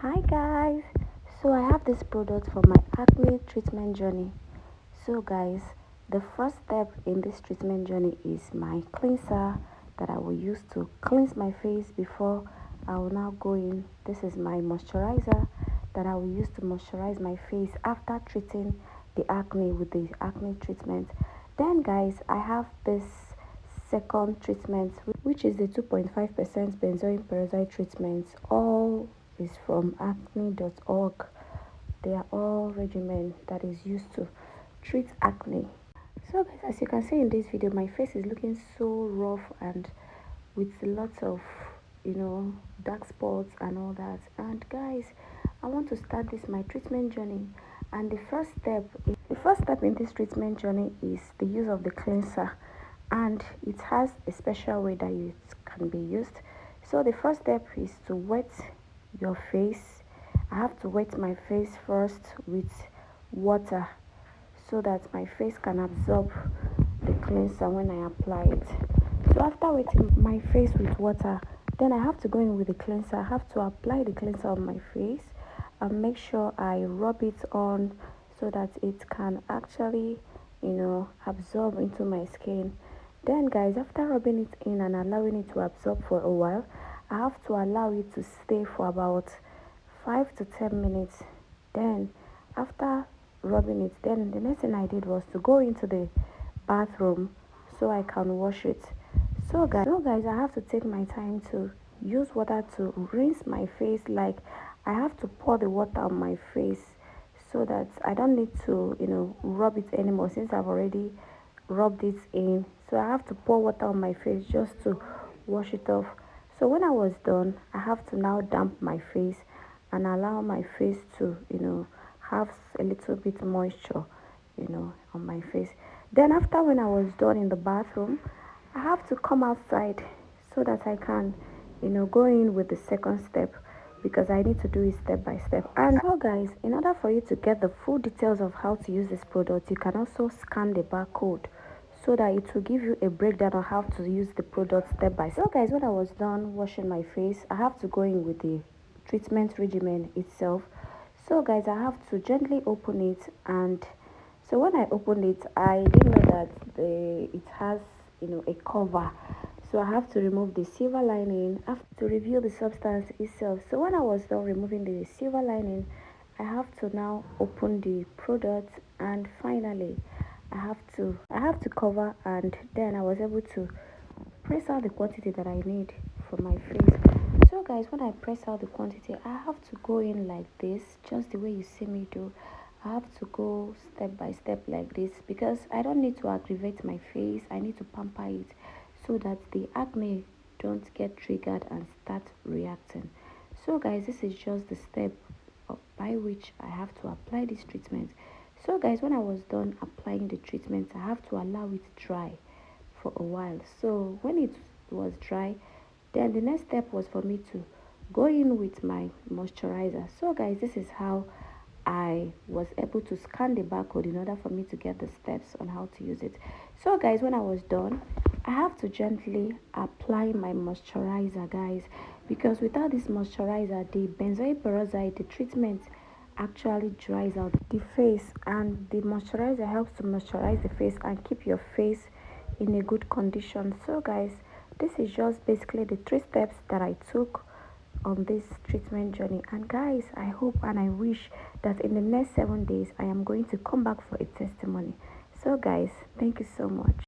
Hi guys, so I have this product for my acne treatment journey. So guys, the first step in this treatment journey is my cleanser that I will use to cleanse my face before I will now go in. This is my moisturizer that I will use to moisturize my face after treating the acne with the acne treatment. Then guys, I have this second treatment, which is the 2.5% benzoyl peroxide treatment. All is from acne.org. They are all regimen that is used to treat acne. So guys, as you can see in this video, my face is looking so rough and with lots of dark spots and all that. And guys, I want to start this my treatment journey, and the first step in this treatment journey is the use of the cleanser, and it has a special way that it can be used. So the first step is to wet your face. I have to wet my face first with water so that my face can absorb the cleanser when I apply it. So after wetting my face with water, then I have to go in with the cleanser. I have to apply the cleanser on my face and make sure I rub it on so that it can actually absorb into my skin. Then guys, after rubbing it in and allowing it to absorb for a while, I have to allow it to stay for about 5 to 10 minutes. Then after rubbing it, then the next thing I did was to go into the bathroom so I can wash it. So guys, I have to take my time to use water to rinse my face. Like, I have to pour the water on my face so that I don't need to rub it anymore, since I've already rubbed it in. So I have to pour water on my face just to wash it off. So when I was done, I have to now damp my face and allow my face to have a little bit moisture on my face. Then after, when I was done in the bathroom, I have to come outside so that I can go in with the second step, because I need to do it step by step. And so guys, in order for you to get the full details of how to use this product, you can also scan the barcode so that it will give you a breakdown on how to use the product step by step. So guys, when I was done washing my face, I have to go in with the treatment regimen itself. So guys, I have to gently open it, and so when I opened it, I didn't know that it has a cover. So I have to remove the silver lining. I have to reveal the substance itself. So when I was done removing the silver lining, I have to now open the product, and finally I have to cover, and then I was able to press out the quantity that I need for my face. So guys, when I press out the quantity, I have to go in like this, just the way you see me do. I have to go step by step like this, because I don't need to aggravate my face. I need to pamper it so that the acne don't get triggered and start reacting. So guys, this is just the step by which I have to apply this treatment. So guys, when I was done applying the treatment, I have to allow it dry for a while. So when it was dry, then the next step was for me to go in with my moisturizer. So guys, this is how I was able to scan the barcode in order for me to get the steps on how to use it. So guys, when I was done, I have to gently apply my moisturizer, guys, because without this moisturizer, the benzoyl peroxide, the treatment actually dries out the face, and the moisturizer helps to moisturize the face and keep your face in a good condition. So guys, this is just basically the 3 steps that I took on this treatment journey. And guys, I hope and I wish that in the next 7 days I am going to come back for a testimony. So guys, thank you so much.